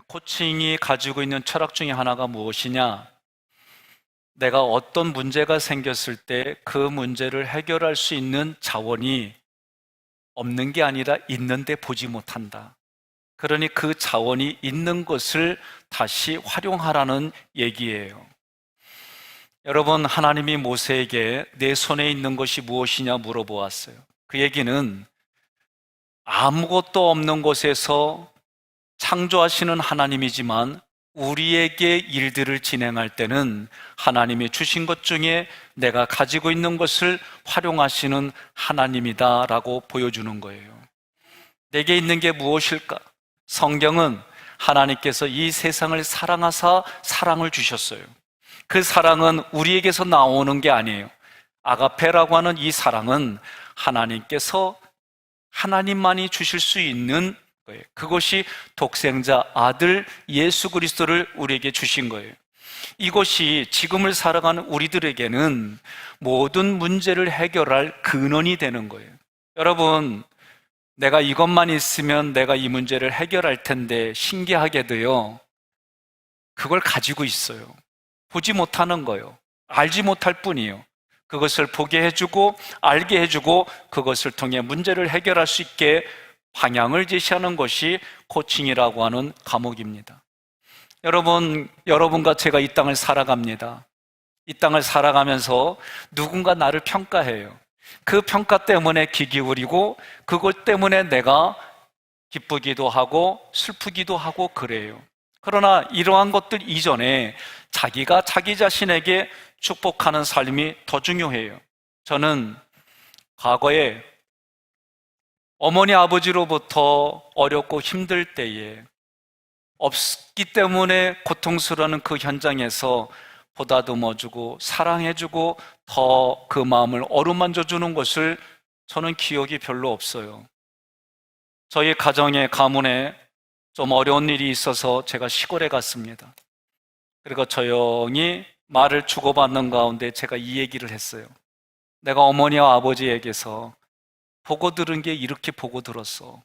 코칭이 가지고 있는 철학 중에 하나가 무엇이냐? 내가 어떤 문제가 생겼을 때 그 문제를 해결할 수 있는 자원이 없는 게 아니라 있는데 보지 못한다. 그러니 그 자원이 있는 것을 다시 활용하라는 얘기예요. 여러분, 하나님이 모세에게 내 손에 있는 것이 무엇이냐 물어보았어요. 그 얘기는 아무것도 없는 곳에서 창조하시는 하나님이지만 우리에게 일들을 진행할 때는 하나님이 주신 것 중에 내가 가지고 있는 것을 활용하시는 하나님이다 라고 보여주는 거예요. 내게 있는 게 무엇일까? 성경은 하나님께서 이 세상을 사랑하사 사랑을 주셨어요. 그 사랑은 우리에게서 나오는 게 아니에요. 아가페라고 하는 이 사랑은 하나님께서 하나님만이 주실 수 있는 거예요. 그것이 독생자 아들 예수 그리스도를 우리에게 주신 거예요. 이것이 지금을 살아가는 우리들에게는 모든 문제를 해결할 근원이 되는 거예요. 여러분, 내가 이것만 있으면 내가 이 문제를 해결할 텐데 신기하게도요, 그걸 가지고 있어요. 보지 못하는 거예요. 알지 못할 뿐이에요. 그것을 보게 해주고 알게 해주고 그것을 통해 문제를 해결할 수 있게 방향을 제시하는 것이 코칭이라고 하는 과목입니다. 여러분과 제가 이 땅을 살아갑니다. 이 땅을 살아가면서 누군가 나를 평가해요. 그 평가 때문에 귀 기울이고 그것 때문에 내가 기쁘기도 하고 슬프기도 하고 그래요. 그러나 이러한 것들 이전에 자기가 자기 자신에게 축복하는 삶이 더 중요해요. 저는 과거에 어머니 아버지로부터 어렵고 힘들 때에 없기 때문에 고통스러워하는 그 현장에서 보다듬어주고 사랑해주고 더 그 마음을 어루만져주는 것을 저는 기억이 별로 없어요. 저희 가정의 가문에 좀 어려운 일이 있어서 제가 시골에 갔습니다. 그리고 조용히 말을 주고받는 가운데 제가 이 얘기를 했어요. 내가 어머니와 아버지에게서 보고 들은 게 이렇게 보고 들었어.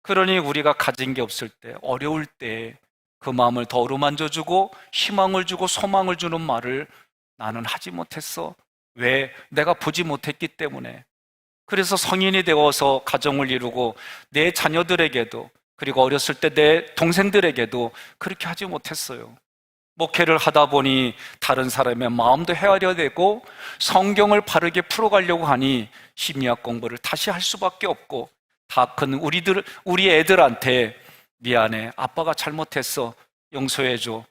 그러니 우리가 가진 게 없을 때, 어려울 때 그 마음을 더 어루만져주고 희망을 주고 소망을 주는 말을 나는 하지 못했어. 왜? 내가 보지 못했기 때문에. 그래서 성인이 되어서 가정을 이루고 내 자녀들에게도 그리고 어렸을 때 내 동생들에게도 그렇게 하지 못했어요. 목회를 하다 보니 다른 사람의 마음도 헤아려야 되고 성경을 바르게 풀어가려고 하니 심리학 공부를 다시 할 수밖에 없고 다 큰 우리 애들한테 미안해, 아빠가 잘못했어, 용서해줘.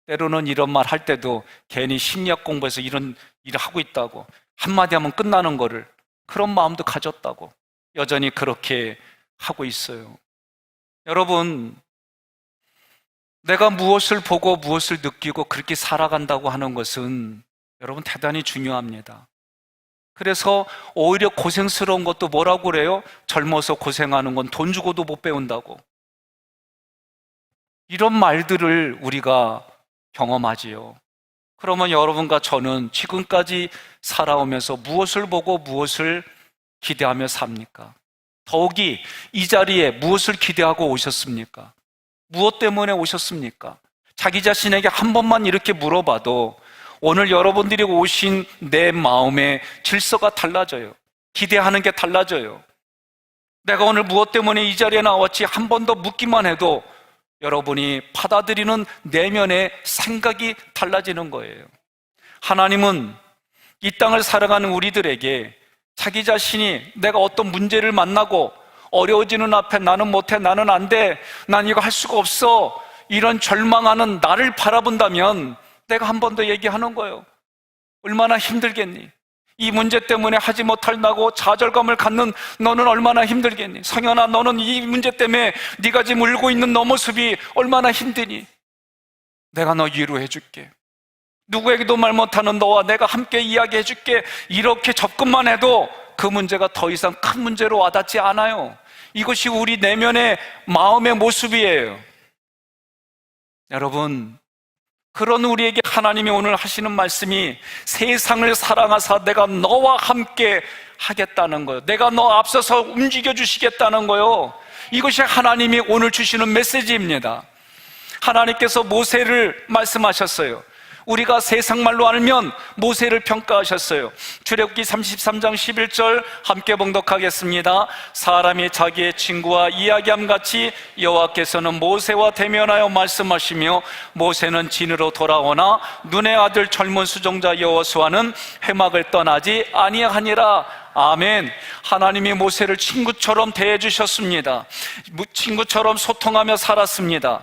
때로는 이런 말 할 때도 괜히 심리학 공부해서 이런 일을 하고 있다고 한마디 하면 끝나는 거를 그런 마음도 가졌다고 여전히 그렇게 하고 있어요. 여러분, 내가 무엇을 보고 무엇을 느끼고 그렇게 살아간다고 하는 것은 여러분 대단히 중요합니다. 그래서 오히려 고생스러운 것도 뭐라고 그래요? 젊어서 고생하는 건 돈 주고도 못 배운다고. 이런 말들을 우리가 경험하지요. 그러면 여러분과 저는 지금까지 살아오면서 무엇을 보고 무엇을 기대하며 삽니까? 더욱이 이 자리에 무엇을 기대하고 오셨습니까? 무엇 때문에 오셨습니까? 자기 자신에게 한 번만 이렇게 물어봐도 오늘 여러분들이 오신 내 마음의 질서가 달라져요. 기대하는 게 달라져요. 내가 오늘 무엇 때문에 이 자리에 나왔지 한 번 더 묻기만 해도 여러분이 받아들이는 내면의 생각이 달라지는 거예요. 하나님은 이 땅을 살아가는 우리들에게 자기 자신이 내가 어떤 문제를 만나고 어려워지는 앞에 나는 못해, 나는 안 돼, 난 이거 할 수가 없어, 이런 절망하는 나를 바라본다면 내가 한 번 더 얘기하는 거예요. 얼마나 힘들겠니? 이 문제 때문에 하지 못한다고 좌절감을 갖는 너는 얼마나 힘들겠니? 성현아, 너는 이 문제 때문에 네가 지금 울고 있는 너 모습이 얼마나 힘드니? 내가 너 위로해 줄게. 누구에게도 말 못하는 너와 내가 함께 이야기해 줄게. 이렇게 접근만 해도 그 문제가 더 이상 큰 문제로 와닿지 않아요. 이것이 우리 내면의 마음의 모습이에요. 여러분, 그런 우리에게 하나님이 오늘 하시는 말씀이 세상을 사랑하사 내가 너와 함께 하겠다는 거예요. 내가 너 앞서서 움직여 주시겠다는 거예요. 이것이 하나님이 오늘 주시는 메시지입니다. 하나님께서 모세를 말씀하셨어요. 우리가 세상 말로 알면 모세를 평가하셨어요. 출애굽기 33장 11절 함께 봉독하겠습니다. 사람이 자기의 친구와 이야기함 같이 여호와께서는 모세와 대면하여 말씀하시며 모세는 진으로 돌아오나 눈의 아들 젊은 수종자 여호수아는 회막을 떠나지 아니하니라. 아멘. 하나님이 모세를 친구처럼 대해 주셨습니다. 친구처럼 소통하며 살았습니다.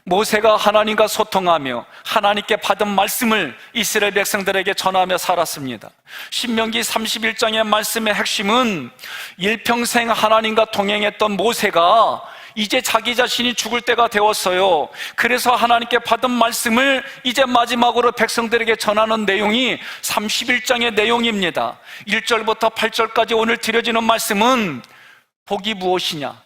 모세가 하나님과 소통하며 하나님께 받은 말씀을 이스라엘 백성들에게 전하며 살았습니다. 신명기 31장의 말씀의 핵심은 일평생 하나님과 동행했던 모세가 이제 자기 자신이 죽을 때가 되었어요. 그래서 하나님께 받은 말씀을 이제 마지막으로 백성들에게 전하는 내용이 31장의 내용입니다. 1절부터 8절까지 오늘 드려지는 말씀은 복이 무엇이냐,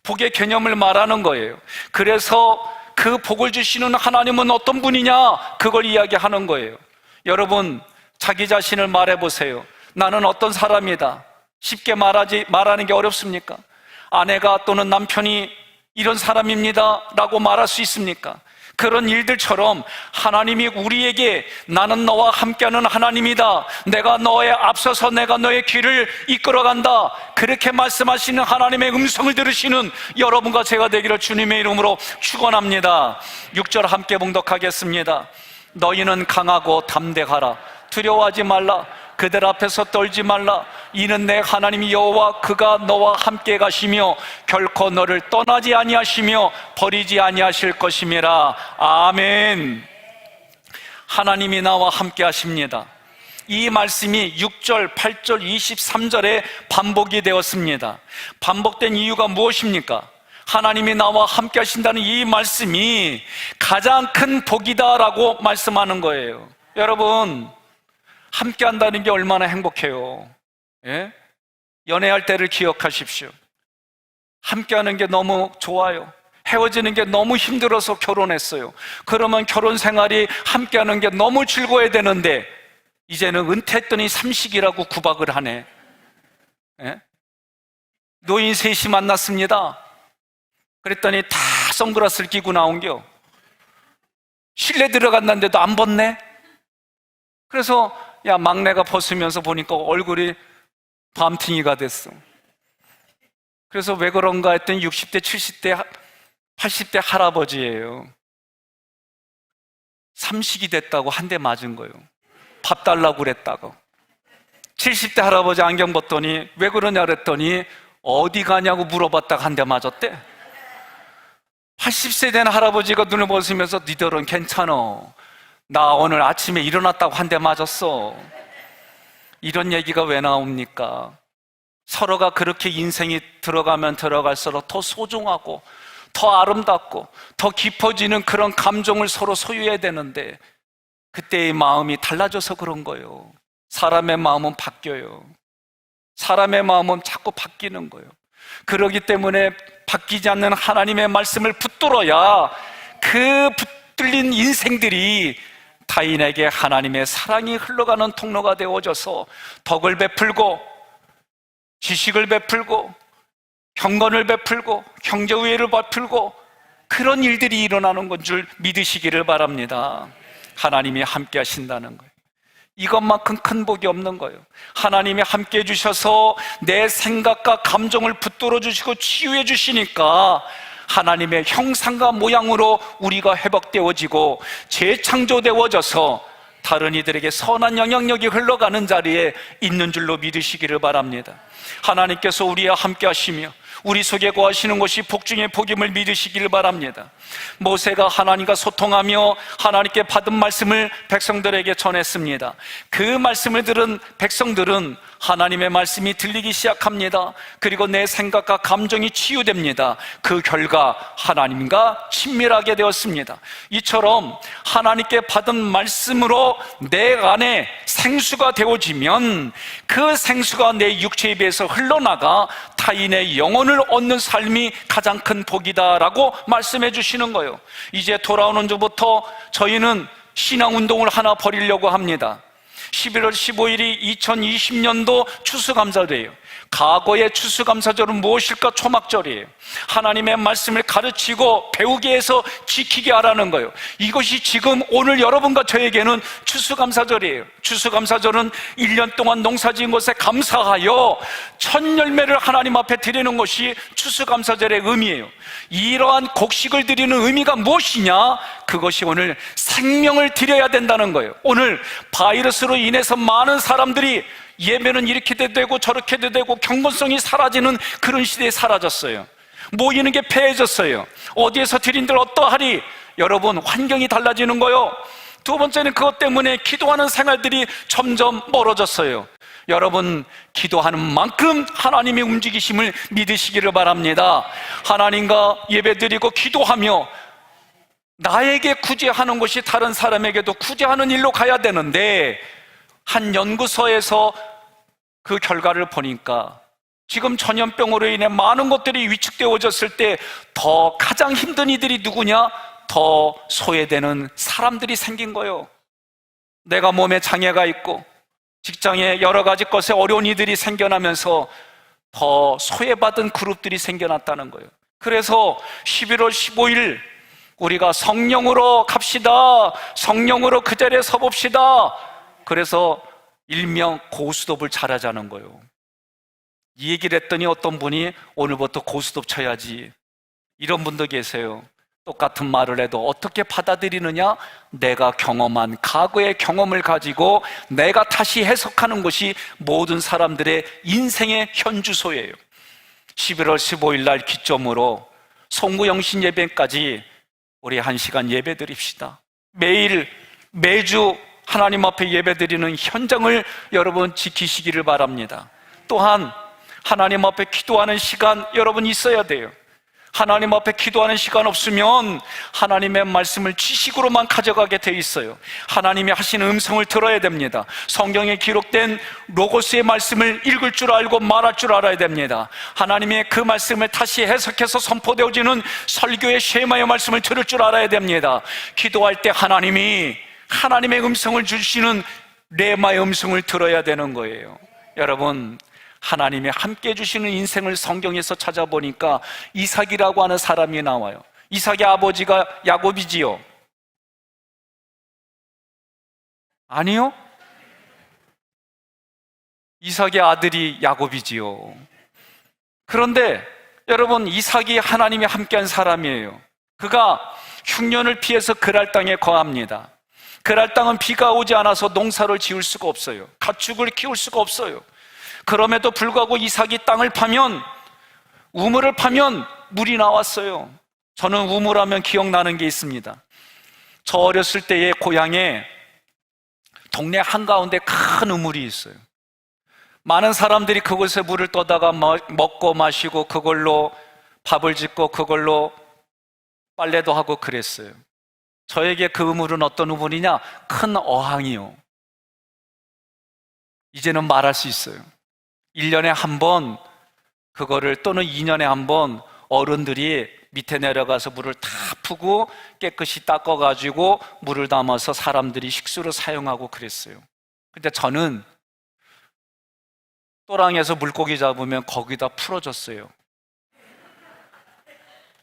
복의 개념을 말하는 거예요. 그래서 그 복을 주시는 하나님은 어떤 분이냐, 그걸 이야기하는 거예요. 여러분, 자기 자신을 말해보세요. 나는 어떤 사람이다. 쉽게 말하는 게 어렵습니까? 아내가 또는 남편이 이런 사람입니다 라고 말할 수 있습니까? 그런 일들처럼 하나님이 우리에게 나는 너와 함께하는 하나님이다, 내가 너에 앞서서 내가 너의 길을 이끌어간다, 그렇게 말씀하시는 하나님의 음성을 들으시는 여러분과 제가 되기를 주님의 이름으로 축원합니다. 6절 함께 봉독하겠습니다. 너희는 강하고 담대하라. 두려워하지 말라. 그들 앞에서 떨지 말라. 이는 내 하나님 여호와 그가 너와 함께 가시며 결코 너를 떠나지 아니하시며 버리지 아니하실 것임이라. 아멘. 하나님이 나와 함께 하십니다. 이 말씀이 6절, 8절, 23절에 반복이 되었습니다. 반복된 이유가 무엇입니까? 하나님이 나와 함께 하신다는 이 말씀이 가장 큰 복이다라고 말씀하는 거예요. 여러분, 함께 한다는 게 얼마나 행복해요. 예? 연애할 때를 기억하십시오. 함께 하는 게 너무 좋아요. 헤어지는 게 너무 힘들어서 결혼했어요. 그러면 결혼 생활이 함께 하는 게 너무 즐거워야 되는데 이제는 은퇴했더니 삼식이라고 구박을 하네. 예? 노인 셋이 만났습니다. 그랬더니 다 선글라스를 끼고 나온겨. 실내 들어갔는데도 안 벗네. 그래서 야, 막내가 벗으면서 보니까 얼굴이 밤탱이가 됐어. 그래서 왜 그런가 했더니 60대, 70대, 80대 할아버지예요. 삼식이 됐다고 한 대 맞은 거예요. 밥 달라고 그랬다고. 70대 할아버지 안경 벗더니 왜 그러냐 그랬더니 어디 가냐고 물어봤다가 한 대 맞았대. 80세 된 할아버지가 눈을 벗으면서 니들은 괜찮어, 나 오늘 아침에 일어났다고 한 대 맞았어. 이런 얘기가 왜 나옵니까? 서로가 그렇게 인생이 들어가면 들어갈수록 더 소중하고 더 아름답고 더 깊어지는 그런 감정을 서로 소유해야 되는데 그때의 마음이 달라져서 그런 거예요. 사람의 마음은 바뀌어요. 사람의 마음은 자꾸 바뀌는 거예요. 그렇기 때문에 바뀌지 않는 하나님의 말씀을 붙들어야 그 붙들린 인생들이 타인에게 하나님의 사랑이 흘러가는 통로가 되어져서 덕을 베풀고 지식을 베풀고 경건을 베풀고 경제우애를 베풀고 그런 일들이 일어나는 건 줄 믿으시기를 바랍니다. 하나님이 함께 하신다는 거예요. 이것만큼 큰 복이 없는 거예요. 하나님이 함께 해주셔서 내 생각과 감정을 붙들어 주시고 치유해 주시니까 하나님의 형상과 모양으로 우리가 회복되어지고 재창조되어져서 다른 이들에게 선한 영향력이 흘러가는 자리에 있는 줄로 믿으시기를 바랍니다. 하나님께서 우리와 함께 하시며 우리 속에 거하시는 것이 복 중에 복임을 믿으시기를 바랍니다. 모세가 하나님과 소통하며 하나님께 받은 말씀을 백성들에게 전했습니다. 그 말씀을 들은 백성들은 하나님의 말씀이 들리기 시작합니다. 그리고 내 생각과 감정이 치유됩니다. 그 결과 하나님과 친밀하게 되었습니다. 이처럼 하나님께 받은 말씀으로 내 안에 생수가 되어지면 그 생수가 내 육체에 비해서 흘러나가 타인의 영혼을 얻는 삶이 가장 큰 복이다라고 말씀해 주시는 거예요. 이제 돌아오는 주부터 저희는 신앙운동을 하나 벌이려고 합니다. 11월 15일이 2020년도 추수감사절이에요. 과거의 추수감사절은 무엇일까? 초막절이에요. 하나님의 말씀을 가르치고 배우게 해서 지키게 하라는 거예요. 이것이 지금 오늘 여러분과 저에게는 추수감사절이에요. 추수감사절은 1년 동안 농사지은 것에 감사하여 첫 열매를 하나님 앞에 드리는 것이 추수감사절의 의미예요. 이러한 곡식을 드리는 의미가 무엇이냐? 그것이 오늘 생명을 드려야 된다는 거예요. 오늘 바이러스로 인해서 많은 사람들이 예배는 이렇게도 되고 저렇게도 되고 경건성이 사라지는 그런 시대에 사라졌어요. 모이는 게 패해졌어요. 어디에서 드린들 어떠하리? 여러분, 환경이 달라지는 거요. 두 번째는 그것 때문에 기도하는 생활들이 점점 멀어졌어요. 여러분, 기도하는 만큼 하나님의 움직이심을 믿으시기를 바랍니다. 하나님과 예배드리고 기도하며 나에게 구제하는 것이 다른 사람에게도 구제하는 일로 가야 되는데, 한 연구소에서 그 결과를 보니까 지금 전염병으로 인해 많은 것들이 위축되어졌을 때 더 가장 힘든 이들이 누구냐? 더 소외되는 사람들이 생긴 거예요. 내가 몸에 장애가 있고 직장에 여러 가지 것에 어려운 이들이 생겨나면서 더 소외받은 그룹들이 생겨났다는 거예요. 그래서 11월 15일 우리가 성령으로 갑시다, 성령으로 그 자리에 서봅시다. 그래서 일명 고스톱을 잘하자는 거예요. 이 얘기를 했더니 어떤 분이 오늘부터 고스톱 쳐야지, 이런 분도 계세요. 똑같은 말을 해도 어떻게 받아들이느냐? 내가 경험한 과거의 경험을 가지고 내가 다시 해석하는 것이 모든 사람들의 인생의 현주소예요. 11월 15일 날 기점으로 송구영신 예배까지 우리 1시간 예배 드립시다. 매주 하나님 앞에 예배드리는 현장을 여러분 지키시기를 바랍니다. 또한 하나님 앞에 기도하는 시간 여러분 있어야 돼요. 하나님 앞에 기도하는 시간 없으면 하나님의 말씀을 지식으로만 가져가게 돼 있어요. 하나님이 하시는 음성을 들어야 됩니다. 성경에 기록된 로고스의 말씀을 읽을 줄 알고 말할 줄 알아야 됩니다. 하나님의 그 말씀을 다시 해석해서 선포되어지는 설교의 쉐마의 말씀을 들을 줄 알아야 됩니다. 기도할 때 하나님의 음성을 주시는 레마의 음성을 들어야 되는 거예요. 여러분, 하나님이 함께 해주시는 인생을 성경에서 찾아보니까 이삭이라고 하는 사람이 나와요. 이삭의 아버지가 야곱이지요? 아니요? 이삭의 아들이 야곱이지요. 그런데 여러분, 이삭이 하나님이 함께한 사람이에요. 그가 흉년을 피해서 그랄 땅에 거합니다. 그랄 땅은 비가 오지 않아서 농사를 지을 수가 없어요. 가축을 키울 수가 없어요. 그럼에도 불구하고 이삭이 땅을 파면, 우물을 파면 물이 나왔어요. 저는 우물하면 기억나는 게 있습니다. 저 어렸을 때의 고향에 동네 한가운데 큰 우물이 있어요. 많은 사람들이 그곳에 물을 떠다가 먹고 마시고 그걸로 밥을 짓고 그걸로 빨래도 하고 그랬어요. 저에게 그 우물은 어떤 우물이냐? 큰 어항이요. 이제는 말할 수 있어요. 1년에 한 번 그거를, 또는 2년에 한 번 어른들이 밑에 내려가서 물을 다 푸고 깨끗이 닦아가지고 물을 담아서 사람들이 식수로 사용하고 그랬어요. 근데 저는 또랑에서 물고기 잡으면 거기다 풀어줬어요.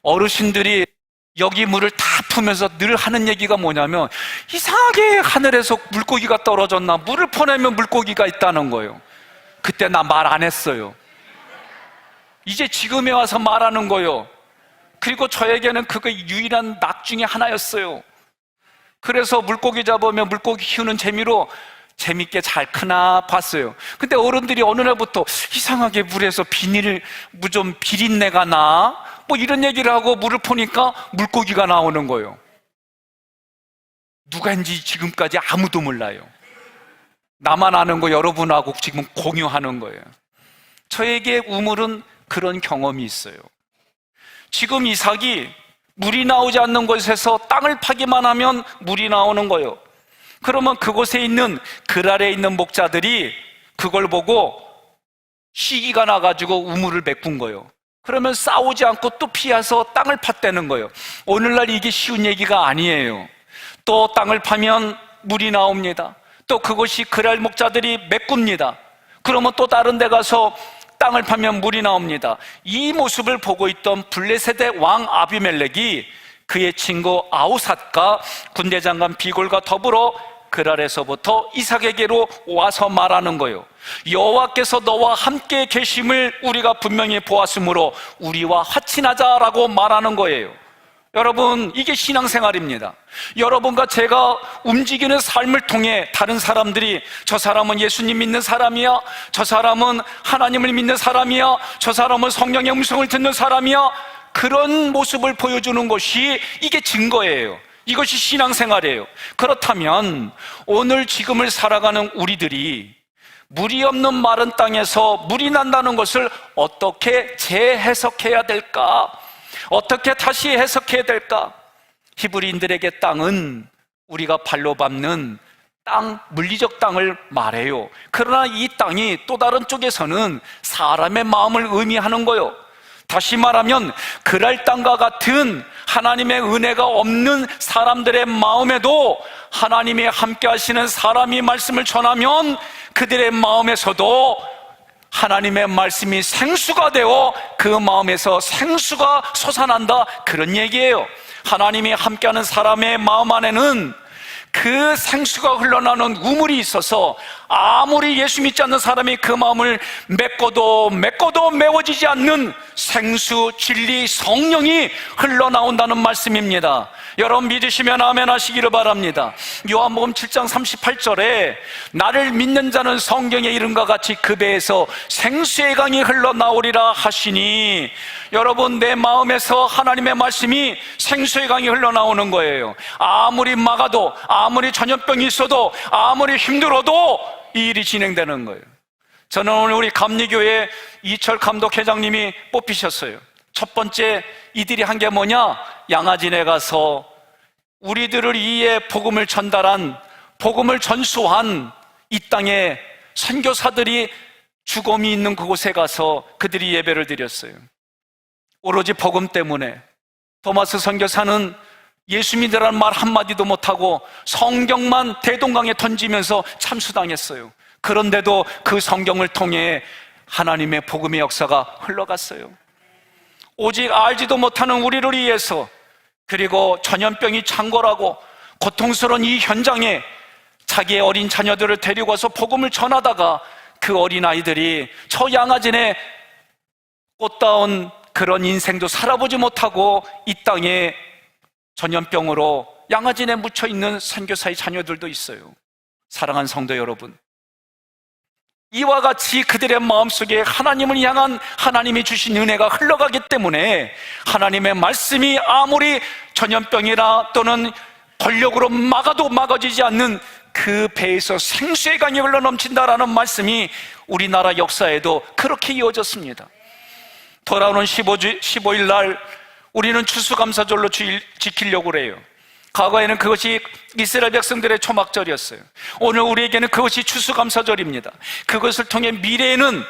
어르신들이 여기 물을 다 푸면서 늘 하는 얘기가 뭐냐면, 이상하게 하늘에서 물고기가 떨어졌나, 물을 퍼내면 물고기가 있다는 거예요. 그때 나 말 안 했어요. 이제 지금에 와서 말하는 거예요. 그리고 저에게는 그게 유일한 낙 중에 하나였어요. 그래서 물고기 잡으면 물고기 키우는 재미로 재밌게 잘 크나 봤어요. 근데 어른들이 어느 날부터 이상하게 물에서 좀 비린내가 나, 뭐 이런 얘기를 하고 물을 푸니까 물고기가 나오는 거예요. 누가인지 지금까지 아무도 몰라요. 나만 아는 거 여러분하고 지금 공유하는 거예요. 저에게 우물은 그런 경험이 있어요. 지금 이삭이 물이 나오지 않는 곳에서 땅을 파기만 하면 물이 나오는 거예요. 그러면 그곳에 있는 그랄에 있는 목자들이 그걸 보고 시기가 나가지고 우물을 메꾼 거예요. 그러면 싸우지 않고 또 피해서 땅을 팠다는 거예요. 오늘날 이게 쉬운 얘기가 아니에요. 또 땅을 파면 물이 나옵니다. 또 그것이 그랄 목자들이 메꿉니다. 그러면 또 다른 데 가서 땅을 파면 물이 나옵니다. 이 모습을 보고 있던 블레셋의 왕 아비멜렉이 그의 친구 아우삿과 군대장관 비골과 더불어 그랄에서부터 이삭에게로 와서 말하는 거예요. 여호와께서 너와 함께 계심을 우리가 분명히 보았으므로 우리와 화친하자라고 말하는 거예요. 여러분, 이게 신앙생활입니다. 여러분과 제가 움직이는 삶을 통해 다른 사람들이 저 사람은 예수님 믿는 사람이야, 저 사람은 하나님을 믿는 사람이야, 저 사람은 성령의 음성을 듣는 사람이야, 그런 모습을 보여주는 것이 이게 증거예요. 이것이 신앙생활이에요. 그렇다면 오늘 지금을 살아가는 우리들이 물이 없는 마른 땅에서 물이 난다는 것을 어떻게 재해석해야 될까? 어떻게 다시 해석해야 될까? 히브리인들에게 땅은 우리가 발로 밟는 땅, 물리적 땅을 말해요. 그러나 이 땅이 또 다른 쪽에서는 사람의 마음을 의미하는 거예요. 다시 말하면 그랄 땅과 같은 하나님의 은혜가 없는 사람들의 마음에도 하나님이 함께 하시는 사람이 말씀을 전하면 그들의 마음에서도 하나님의 말씀이 생수가 되어 그 마음에서 생수가 솟아난다, 그런 얘기예요. 하나님이 함께하는 사람의 마음 안에는 그 생수가 흘러나오는 우물이 있어서 아무리 예수 믿지 않는 사람이 그 마음을 메꿔도 메워지지 않는 생수, 진리, 성령이 흘러나온다는 말씀입니다. 여러분 믿으시면 아멘 하시기를 바랍니다. 요한복음 7장 38절에 나를 믿는 자는 성경의 이름과 같이 그 배에서 생수의 강이 흘러나오리라 하시니, 여러분 내 마음에서 하나님의 말씀이 생수의 강이 흘러나오는 거예요. 아무리 막아도, 아무리 전염병이 있어도, 아무리 힘들어도 이 일이 진행되는 거예요. 저는 오늘 우리 감리교회 이철 감독 회장님이 뽑히셨어요. 첫 번째 이들이 한 게 뭐냐? 양아진에 가서 우리들을 위해 복음을 전달한, 복음을 전수한 이 땅에 선교사들이 죽음이 있는 그곳에 가서 그들이 예배를 드렸어요. 오로지 복음 때문에. 토마스 선교사는 예수 믿으라는 말 한마디도 못하고 성경만 대동강에 던지면서 참수당했어요. 그런데도 그 성경을 통해 하나님의 복음의 역사가 흘러갔어요. 오직 알지도 못하는 우리를 위해서, 그리고 전염병이 창궐하고 고통스러운 이 현장에 자기의 어린 자녀들을 데리고 와서 복음을 전하다가 그 어린아이들이 저 양아진의 꽃다운 그런 인생도 살아보지 못하고 이 땅에 전염병으로 양아진에 묻혀있는 선교사의 자녀들도 있어요. 사랑하는 성도 여러분, 이와 같이 그들의 마음속에 하나님을 향한 하나님이 주신 은혜가 흘러가기 때문에 하나님의 말씀이 아무리 전염병이나 또는 권력으로 막아도 막아지지 않는 그 배에서 생수의 강이 흘러넘친다라는 말씀이 우리나라 역사에도 그렇게 이어졌습니다. 돌아오는 15일 날 우리는 추수감사절로 지키려고 그래요. 과거에는 그것이 이스라엘 백성들의 초막절이었어요. 오늘 우리에게는 그것이 추수감사절입니다. 그것을 통해 미래에는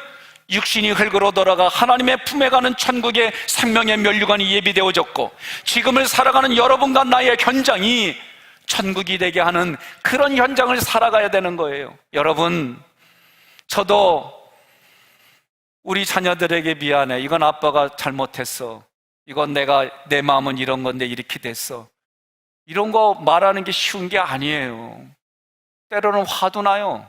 육신이 흙으로 돌아가 하나님의 품에 가는 천국의 생명의 면류관이 예비되어졌고, 지금을 살아가는 여러분과 나의 현장이 천국이 되게 하는 그런 현장을 살아가야 되는 거예요. 여러분, 저도 우리 자녀들에게 미안해, 이건 아빠가 잘못했어, 이건 내 마음은 이런 건데 이렇게 됐어, 이런 거 말하는 게 쉬운 게 아니에요. 때로는 화도 나요.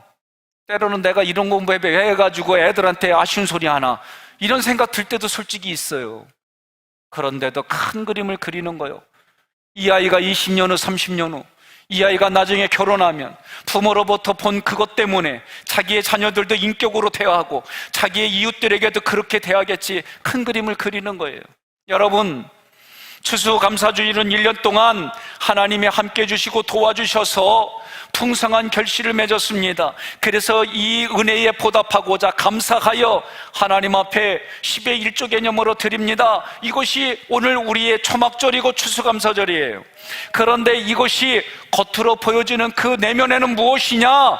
때로는 내가 이런 공부해 해가지고 애들한테 아쉬운 소리 하나, 이런 생각 들 때도 솔직히 있어요. 그런데도 큰 그림을 그리는 거예요. 이 아이가 20년 후, 30년 후, 이 아이가 나중에 결혼하면 부모로부터 본 그것 때문에 자기의 자녀들도 인격으로 대하고 자기의 이웃들에게도 그렇게 대하겠지, 큰 그림을 그리는 거예요. 여러분, 추수감사주일은 1년 동안 하나님이 함께 해주시고 도와주셔서 풍성한 결실을 맺었습니다. 그래서 이 은혜에 보답하고자 감사하여 하나님 앞에 10의 1조 개념으로 드립니다. 이것이 오늘 우리의 초막절이고 추수감사절이에요. 그런데 이것이 겉으로 보여지는 그 내면에는 무엇이냐?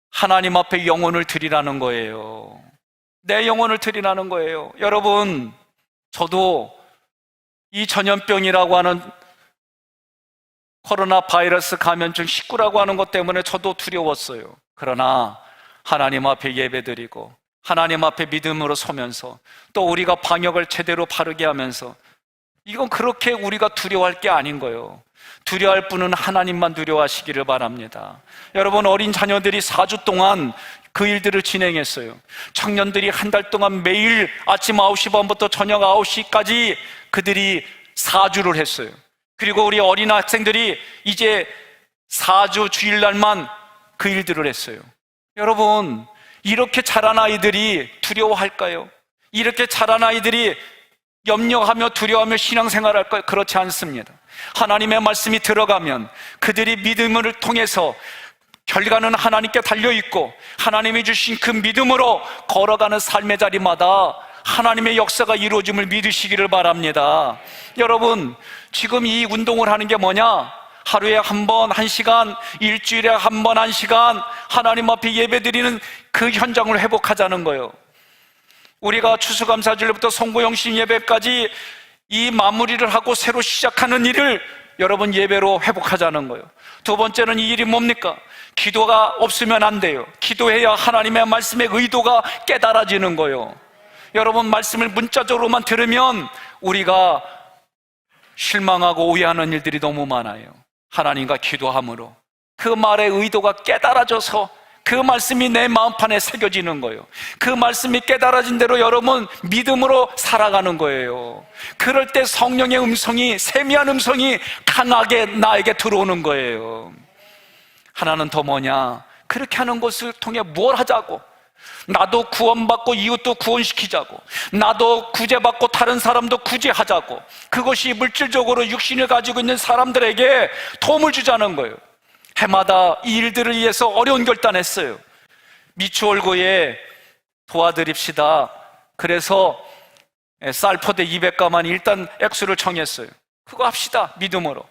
하나님 앞에 영혼을 드리라는 거예요. 내 영혼을 드리라는 거예요. 여러분, 저도 이 전염병이라고 하는 코로나 바이러스 감염증 19라고 하는 것 때문에 저도 두려웠어요. 그러나 하나님 앞에 예배드리고 하나님 앞에 믿음으로 서면서 또 우리가 방역을 제대로 바르게 하면서, 이건 그렇게 우리가 두려워할 게 아닌 거예요. 두려워할 분은 하나님만 두려워하시기를 바랍니다. 여러분, 어린 자녀들이 4주 동안 그 일들을 진행했어요. 청년들이 한 달 동안 매일 아침 9시 반부터 저녁 9시까지 그들이 4주를 했어요. 그리고 우리 어린 학생들이 이제 4주 주일날만 그 일들을 했어요. 여러분, 이렇게 자란 아이들이 두려워할까요? 이렇게 자란 아이들이 염려하며 두려워하며 신앙생활할까요? 그렇지 않습니다. 하나님의 말씀이 들어가면 그들이 믿음을 통해서 결과는 하나님께 달려있고, 하나님이 주신 그 믿음으로 걸어가는 삶의 자리마다 하나님의 역사가 이루어짐을 믿으시기를 바랍니다. 여러분, 지금 이 운동을 하는 게 뭐냐? 하루에 한 번 1시간, 일주일에 한 번 1시간 하나님 앞에 예배드리는 그 현장을 회복하자는 거예요. 우리가 추수감사절부터 송구영신 예배까지 이 마무리를 하고 새로 시작하는 일을 여러분 예배로 회복하자는 거예요. 두 번째는 이 일이 뭡니까? 기도가 없으면 안 돼요. 기도해야 하나님의 말씀의 의도가 깨달아지는 거예요. 여러분, 말씀을 문자적으로만 들으면 우리가 실망하고 오해하는 일들이 너무 많아요. 하나님과 기도함으로 그 말의 의도가 깨달아져서 그 말씀이 내 마음판에 새겨지는 거예요. 그 말씀이 깨달아진 대로 여러분 믿음으로 살아가는 거예요. 그럴 때 성령의 음성이, 세미한 음성이 강하게 나에게 들어오는 거예요. 하나는 더 뭐냐? 그렇게 하는 것을 통해 뭘 하자고? 나도 구원받고 이웃도 구원시키자고, 나도 구제받고 다른 사람도 구제하자고, 그것이 물질적으로 육신을 가지고 있는 사람들에게 도움을 주자는 거예요. 해마다 이 일들을 위해서 어려운 결단했어요. 미추홀구에 도와드립시다. 그래서 쌀포대 200가만 일단 액수를 정했어요. 그거 합시다, 믿음으로.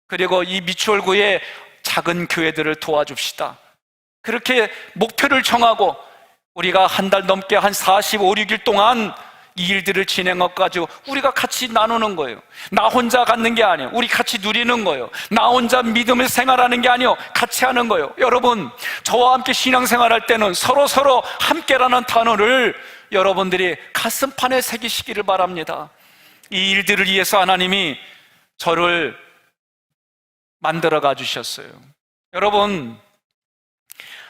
그리고 이 미추홀구에 작은 교회들을 도와줍시다. 그렇게 목표를 정하고 우리가 한 달 넘게 한 45, 6일 동안 이 일들을 진행해가지고 우리가 같이 나누는 거예요. 나 혼자 갖는 게 아니에요. 우리 같이 누리는 거예요. 나 혼자 믿음을 생활하는 게 아니에요. 같이 하는 거예요. 여러분, 저와 함께 신앙생활할 때는 서로 함께라는 단어를 여러분들이 가슴판에 새기시기를 바랍니다. 이 일들을 위해서 하나님이 저를 만들어가 주셨어요. 여러분,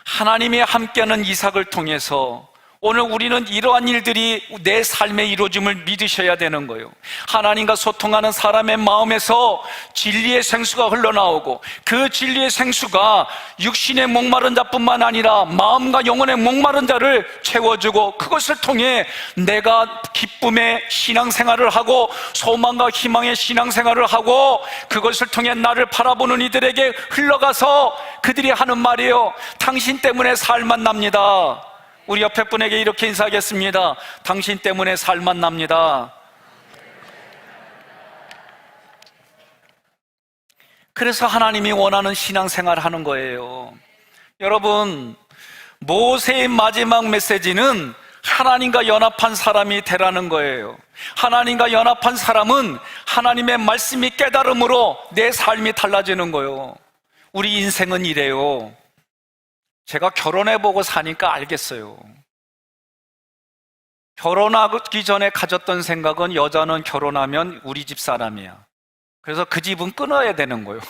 하나님이 함께하는 이삭을 통해서 오늘 우리는 이러한 일들이 내 삶에 이루어짐을 믿으셔야 되는 거예요. 하나님과 소통하는 사람의 마음에서 진리의 생수가 흘러나오고, 그 진리의 생수가 육신의 목마른 자뿐만 아니라 마음과 영혼의 목마른 자를 채워주고, 그것을 통해 내가 기쁨의 신앙생활을 하고 소망과 희망의 신앙생활을 하고, 그것을 통해 나를 바라보는 이들에게 흘러가서 그들이 하는 말이에요. 당신 때문에 살만 납니다. 우리 옆에 분에게 이렇게 인사하겠습니다. 당신 때문에 살만 납니다. 그래서 하나님이 원하는 신앙생활을 하는 거예요. 여러분, 모세의 마지막 메시지는 하나님과 연합한 사람이 되라는 거예요. 하나님과 연합한 사람은 하나님의 말씀이 깨달음으로 내 삶이 달라지는 거예요. 우리 인생은 이래요. 제가 결혼해보고 사니까 알겠어요. 결혼하기 전에 가졌던 생각은 여자는 결혼하면 우리 집 사람이야. 그래서 그 집은 끊어야 되는 거예요.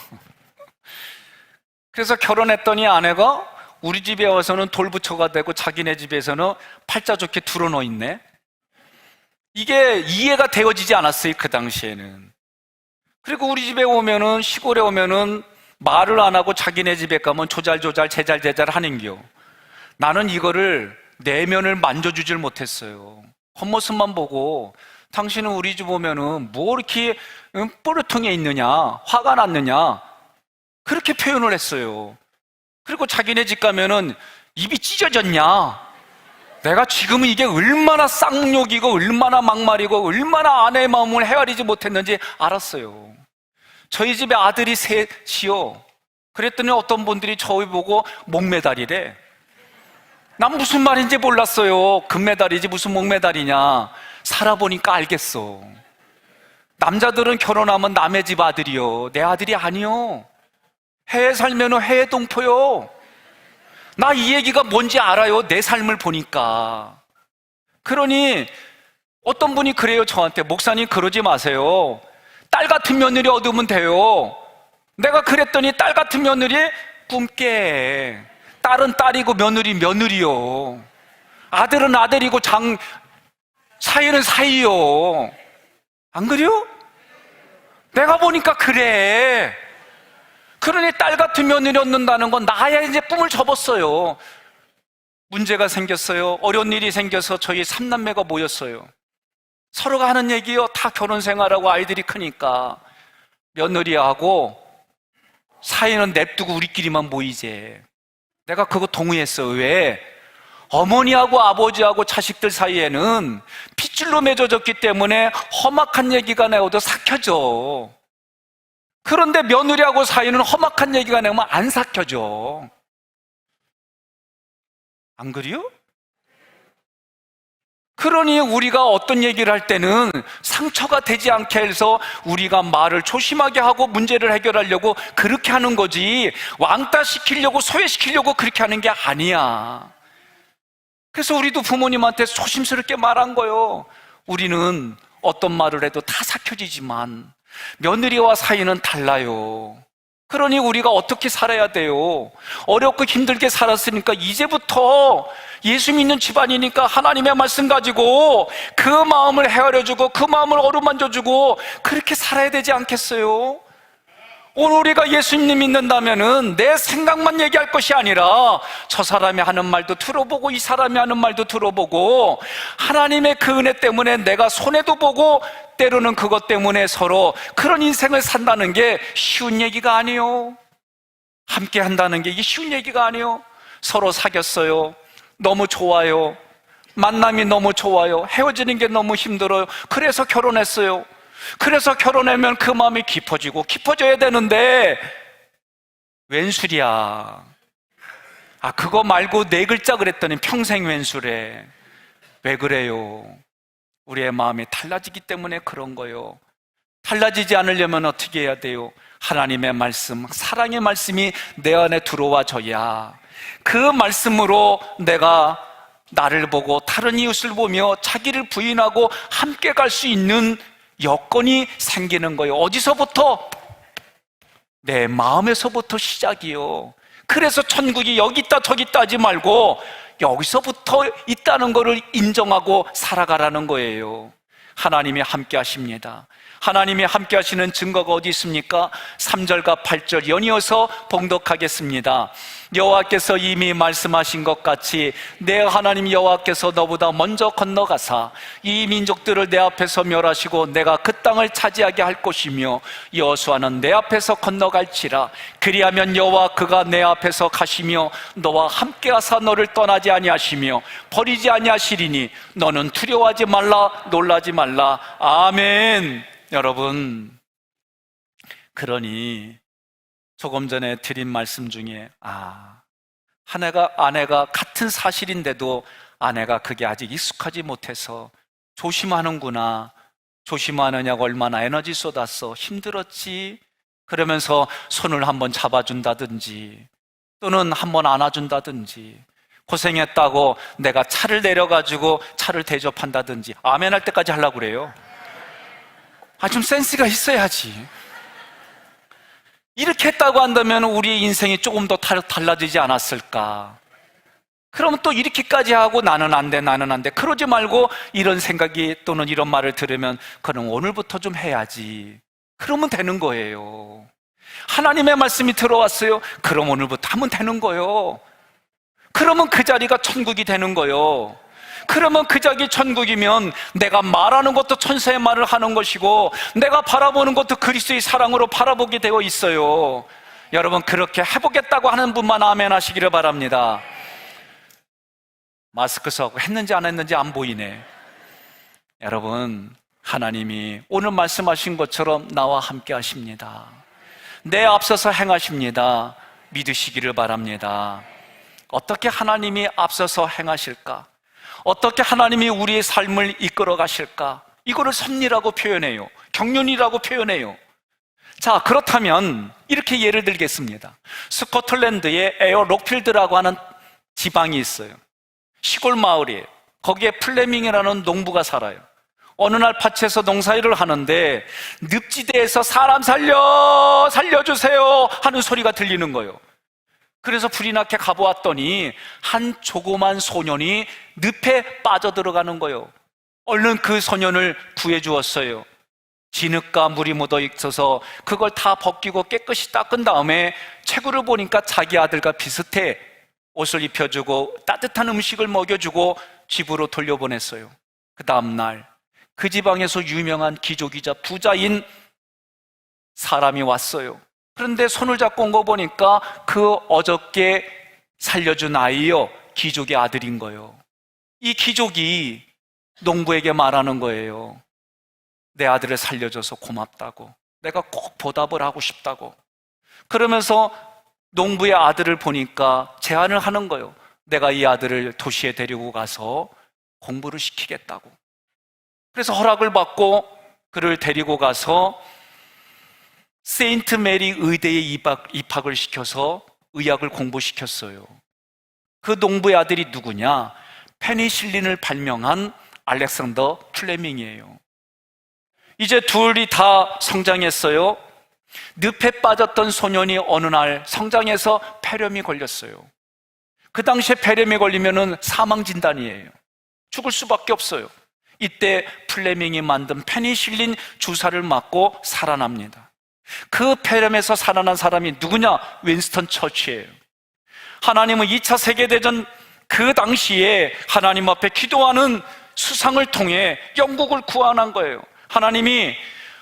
그래서 결혼했더니 아내가 우리 집에 와서는 돌부처가 되고 자기네 집에서는 팔자 좋게 들어놓여 있네. 이게 이해가 되어지지 않았어요, 그 당시에는. 그리고 우리 집에 오면은, 시골에 오면은 말을 안 하고 자기네 집에 가면 조잘조잘 제잘제잘 하는겨. 나는 이거를 내면을 만져주질 못했어요. 겉모습만 보고 당신은 우리 집 오면은 뭐 이렇게 뽀르통에 있느냐, 화가 났느냐, 그렇게 표현을 했어요. 그리고 자기네 집 가면은 입이 찢어졌냐, 내가 지금은 이게 얼마나 쌍욕이고 얼마나 막말이고 얼마나 아내의 마음을 헤아리지 못했는지 알았어요. 저희 집에 아들이 셋이요. 그랬더니 어떤 분들이 저희 보고 목메달이래. 난 무슨 말인지 몰랐어요. 금메달이지 무슨 목메달이냐. 살아보니까 알겠어. 남자들은 결혼하면 남의 집 아들이요, 내 아들이 아니요. 해외 살면 해외 동포요. 나 이 얘기가 뭔지 알아요, 내 삶을 보니까. 그러니 어떤 분이 그래요, 저한테. 목사님, 그러지 마세요. 딸 같은 며느리 얻으면 돼요. 내가 그랬더니 딸 같은 며느리 꿈깨. 딸은 딸이고 며느리 며느리요. 아들은 아들이고 사이는 사이요. 안 그래요? 내가 보니까 그래. 그러니 딸 같은 며느리 얻는다는 건 나야 이제 꿈을 접었어요. 문제가 생겼어요. 어려운 일이 생겨서 저희 삼남매가 모였어요. 서로가 하는 얘기요. 다 결혼 생활하고 아이들이 크니까 며느리하고 사이는 냅두고 우리끼리만 모이재. 내가 그거 동의했어. 왜? 어머니하고 아버지하고 자식들 사이에는 핏줄로 맺어졌기 때문에 험악한 얘기가 나오도 삭혀져. 그런데 며느리하고 사이는 험악한 얘기가 나오면 안 삭혀져. 안 그래요? 그러니 우리가 어떤 얘기를 할 때는 상처가 되지 않게 해서 우리가 말을 조심하게 하고 문제를 해결하려고 그렇게 하는 거지, 왕따 시키려고 소외시키려고 그렇게 하는 게 아니야. 그래서 우리도 부모님한테 조심스럽게 말한 거예요. 우리는 어떤 말을 해도 다 삭혀지지만 며느리와 사이는 달라요. 그러니 우리가 어떻게 살아야 돼요? 어렵고 힘들게 살았으니까 이제부터 예수 믿는 집안이니까 하나님의 말씀 가지고 그 마음을 헤아려주고 그 마음을 어루만져주고 그렇게 살아야 되지 않겠어요? 오늘 우리가 예수님 믿는다면은 내 생각만 얘기할 것이 아니라 저 사람이 하는 말도 들어보고 이 사람이 하는 말도 들어보고 하나님의 그 은혜 때문에 내가 손해도 보고 때로는 그것 때문에 서로 그런 인생을 산다는 게 쉬운 얘기가 아니에요. 함께 한다는 게 이게 쉬운 얘기가 아니에요. 서로 사귀었어요. 너무 좋아요. 만남이 너무 좋아요. 헤어지는 게 너무 힘들어요. 그래서 결혼했어요. 그래서 결혼하면 그 마음이 깊어지고 깊어져야 되는데 웬술이야. 그거 말고 4글자 그랬더니 평생 웬술해. 왜 그래요? 우리의 마음이 달라지기 때문에 그런 거예요. 달라지지 않으려면 어떻게 해야 돼요? 하나님의 말씀, 사랑의 말씀이 내 안에 들어와줘야 그 말씀으로 내가 나를 보고 다른 이웃을 보며 자기를 부인하고 함께 갈 수 있는 여건이 생기는 거예요. 어디서부터? 내 마음에서부터 시작이요. 그래서 천국이 여기 있다 저기 있다 하지 말고 여기서부터 있다는 것을 인정하고 살아가라는 거예요. 하나님이 함께 하십니다. 하나님이 함께 하시는 증거가 어디 있습니까? 3절과 8절 연이어서 봉독하겠습니다. 여호와께서 이미 말씀하신 것 같이 내 하나님 여호와께서 너보다 먼저 건너가사 이 민족들을 내 앞에서 멸하시고 내가 그 땅을 차지하게 할 것이며 여호수아는 내 앞에서 건너갈지라. 그리하면 여호와 그가 내 앞에서 가시며 너와 함께 하사 너를 떠나지 아니하시며 버리지 아니하시리니 너는 두려워하지 말라 놀라지 말라. 아멘. 여러분, 그러니 조금 전에 드린 말씀 중에 아내가 같은 사실인데도 아내가 그게 아직 익숙하지 못해서 조심하는구나, 조심하느냐고 얼마나 에너지 쏟았어, 힘들었지, 그러면서 손을 한번 잡아준다든지 또는 한번 안아준다든지 고생했다고 내가 차를 내려가지고 차를 대접한다든지 아멘 할 때까지 하려고 그래요. 좀 센스가 있어야지. 이렇게 했다고 한다면 우리의 인생이 조금 더 달라지지 않았을까? 그러면 또 이렇게까지 하고 나는 안 돼, 나는 안 돼. 그러지 말고 이런 생각이 또는 이런 말을 들으면 그럼 오늘부터 좀 해야지. 그러면 되는 거예요. 하나님의 말씀이 들어왔어요. 그럼 오늘부터 하면 되는 거예요. 그러면 그 자리가 천국이 되는 거예요. 그러면 그 자기 천국이면 내가 말하는 것도 천사의 말을 하는 것이고 내가 바라보는 것도 그리스도의 사랑으로 바라보게 되어 있어요. 여러분, 그렇게 해보겠다고 하는 분만 아멘 하시기를 바랍니다. 마스크 쓰고 했는지 안 했는지 안 보이네. 여러분, 하나님이 오늘 말씀하신 것처럼 나와 함께 하십니다. 내 앞서서 행하십니다. 믿으시기를 바랍니다. 어떻게 하나님이 앞서서 행하실까? 어떻게 하나님이 우리의 삶을 이끌어 가실까? 이거를 섭리라고 표현해요. 경륜이라고 표현해요. 자, 그렇다면 이렇게 예를 들겠습니다. 스코틀랜드에 에어 록필드라고 하는 지방이 있어요. 시골 마을이에요. 거기에 플레밍이라는 농부가 살아요. 어느 날 밭에서 농사일을 하는데 늪지대에서 사람 살려주세요 하는 소리가 들리는 거예요. 그래서 불이 나게 가보았더니 한 조그만 소년이 늪에 빠져들어가는 거예요. 얼른 그 소년을 구해주었어요. 진흙과 물이 묻어 있어서 그걸 다 벗기고 깨끗이 닦은 다음에 체구를 보니까 자기 아들과 비슷해. 옷을 입혀주고 따뜻한 음식을 먹여주고 집으로 돌려보냈어요. 그 다음날 그 지방에서 유명한 기족이자 부자인 사람이 왔어요. 그런데 손을 잡고 온 거 보니까 그 어저께 살려준 아이요, 기족의 아들인 거예요. 이 기족이 농부에게 말하는 거예요. 내 아들을 살려줘서 고맙다고, 내가 꼭 보답을 하고 싶다고. 그러면서 농부의 아들을 보니까 제안을 하는 거예요. 내가 이 아들을 도시에 데리고 가서 공부를 시키겠다고. 그래서 허락을 받고 그를 데리고 가서 세인트 메리 의대에 입학을 시켜서 의학을 공부시켰어요. 그 농부의 아들이 누구냐? 페니실린을 발명한 알렉산더 플레밍이에요. 이제 둘이 다 성장했어요. 늪에 빠졌던 소년이 어느 날 성장해서 폐렴이 걸렸어요. 그 당시에 폐렴이 걸리면은 사망 진단이에요. 죽을 수밖에 없어요. 이때 플레밍이 만든 페니실린 주사를 맞고 살아납니다. 그 폐렴에서 살아난 사람이 누구냐? 윈스턴 처치예요. 하나님은 2차 세계대전 그 당시에 하나님 앞에 기도하는 수상을 통해 영국을 구원한 거예요. 하나님이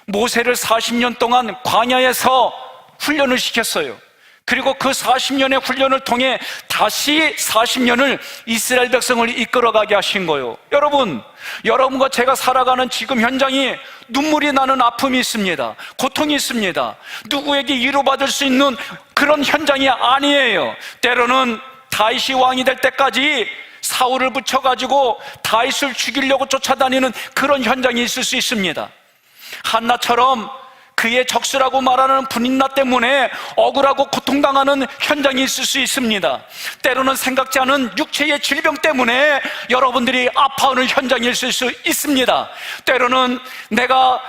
모세를 40년 동안 광야에서 훈련을 시켰어요. 그리고 그 40년의 훈련을 통해 다시 40년을 이스라엘 백성을 이끌어가게 하신 거예요. 여러분과 제가 살아가는 지금 현장이 눈물이 나는 아픔이 있습니다. 고통이 있습니다. 누구에게 위로받을 수 있는 그런 현장이 아니에요. 때로는 다윗이 왕이 될 때까지 사울을 붙여가지고 다윗을 죽이려고 쫓아다니는 그런 현장이 있을 수 있습니다. 한나처럼 그의 적수라고 말하는 분인나 때문에 억울하고 고통당하는 현장이 있을 수 있습니다. 때로는 생각지 않은 육체의 질병 때문에 여러분들이 아파하는 현장이 있을 수 있습니다. 때로는 내가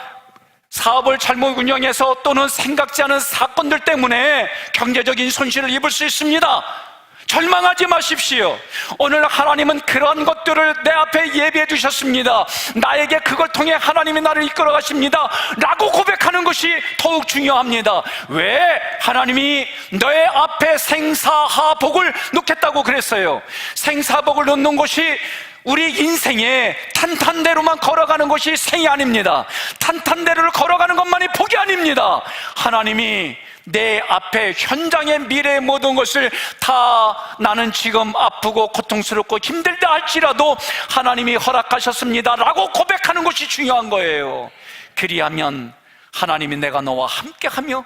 사업을 잘못 운영해서 또는 생각지 않은 사건들 때문에 경제적인 손실을 입을 수 있습니다. 절망하지 마십시오. 오늘 하나님은 그런 것들을 내 앞에 예비해 주셨습니다. 나에게 그걸 통해 하나님이 나를 이끌어 가십니다 라고 고백하는 것이 더욱 중요합니다. 왜? 하나님이 너의 앞에 생사하복을 놓겠다고 그랬어요. 생사복을 놓는 것이 우리 인생에 탄탄대로만 걸어가는 것이 생이 아닙니다. 탄탄대로를 걸어가는 것만이 복이 아닙니다. 하나님이 내 앞에 현장의 미래의 모든 것을 다 나는 지금 아프고 고통스럽고 힘들다 할지라도 하나님이 허락하셨습니다 라고 고백하는 것이 중요한 거예요. 그리하면 하나님이 내가 너와 함께하며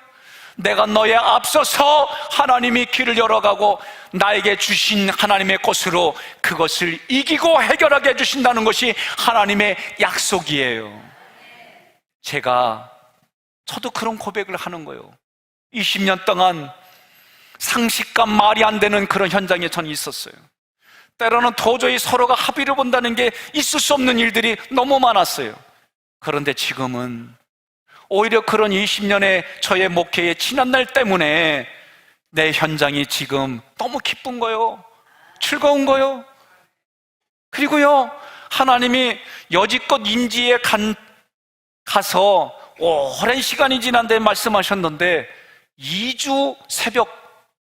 내가 너에 앞서서 하나님이 길을 열어가고 나에게 주신 하나님의 것으로 그것을 이기고 해결하게 해주신다는 것이 하나님의 약속이에요. 저도 그런 고백을 하는 거예요. 20년 동안 상식과 말이 안 되는 그런 현장에 저는 있었어요. 때로는 도저히 서로가 합의를 본다는 게 있을 수 없는 일들이 너무 많았어요. 그런데 지금은 오히려 그런 20년의 저의 목회의 지난날 때문에 내 현장이 지금 너무 기쁜 거요, 즐거운 거요. 그리고요, 하나님이 여지껏 인지에 가서 오랜 시간이 지난데 말씀하셨는데 2주 새벽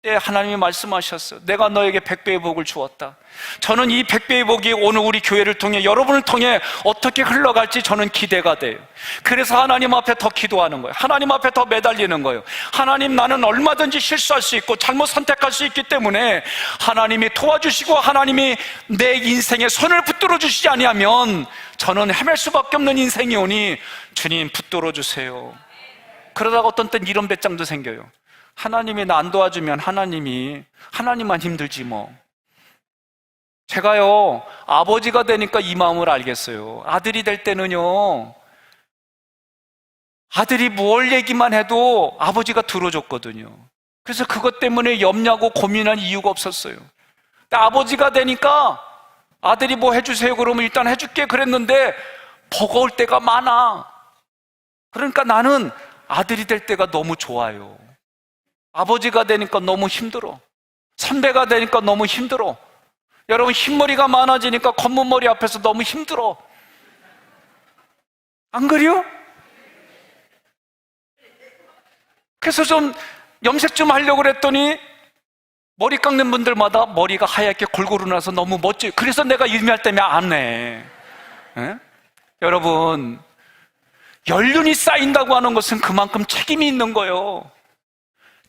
때 하나님이 말씀하셨어요. 내가 너에게 100배의 복을 주었다. 저는 이 100배의 복이 오늘 우리 교회를 통해, 여러분을 통해 어떻게 흘러갈지 저는 기대가 돼요. 그래서 하나님 앞에 더 기도하는 거예요. 하나님 앞에 더 매달리는 거예요. 하나님, 나는 얼마든지 실수할 수 있고 잘못 선택할 수 있기 때문에 하나님이 도와주시고 하나님이 내 인생에 손을 붙들어 주시지 아니하면 저는 헤맬 수밖에 없는 인생이 오니 주님 붙들어 주세요. 그러다가 어떤 땐 이런 배짱도 생겨요. 하나님이 나 안 도와주면 하나님만 힘들지 뭐. 제가요, 아버지가 되니까 이 마음을 알겠어요. 아들이 될 때는요, 아들이 뭘 얘기만 해도 아버지가 들어줬거든요. 그래서 그것 때문에 염려하고 고민한 이유가 없었어요. 근데 아버지가 되니까 아들이 뭐 해주세요 그러면 일단 해줄게 그랬는데 버거울 때가 많아. 그러니까 나는 아들이 될 때가 너무 좋아요. 아버지가 되니까 너무 힘들어. 선배가 되니까 너무 힘들어. 여러분, 흰머리가 많아지니까 검은머리 앞에서 너무 힘들어. 안 그래요? 그래서 좀 염색 좀 하려고 그랬더니 머리 깎는 분들마다 머리가 하얗게 골고루 나서 너무 멋져요. 그래서 내가 일미할 때면 안 해. 예? 여러분, 연륜이 쌓인다고 하는 것은 그만큼 책임이 있는 거예요.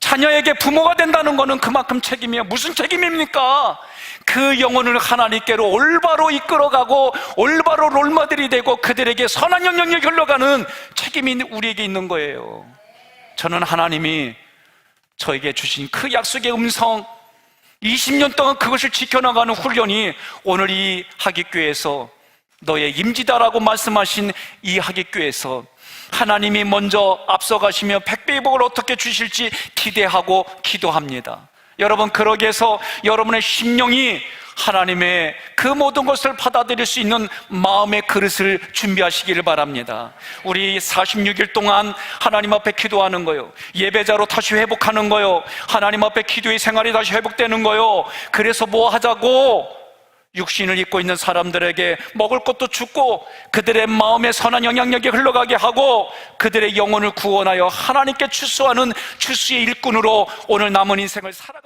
자녀에게 부모가 된다는 것은 그만큼 책임이에요. 무슨 책임입니까? 그 영혼을 하나님께로 올바로 이끌어가고 올바로 롤모델이 되고 그들에게 선한 영향력이 흘러가는 책임이 우리에게 있는 거예요. 저는 하나님이 저에게 주신 그 약속의 음성, 20년 동안 그것을 지켜나가는 훈련이 오늘 이 하객교회에서 너의 임지다라고 말씀하신 이 하객교회에서 하나님이 먼저 앞서가시며 백배의 복을 어떻게 주실지 기대하고 기도합니다. 여러분, 그러기 위해서 여러분의 심령이 하나님의 그 모든 것을 받아들일 수 있는 마음의 그릇을 준비하시기를 바랍니다. 우리 46일 동안 하나님 앞에 기도하는 거요, 예배자로 다시 회복하는 거요, 하나님 앞에 기도의 생활이 다시 회복되는 거요. 그래서 뭐 하자고? 육신을 입고 있는 사람들에게 먹을 것도 주고 그들의 마음에 선한 영향력이 흘러가게 하고 그들의 영혼을 구원하여 하나님께 추수하는 추수의 일꾼으로 오늘 남은 인생을 살아가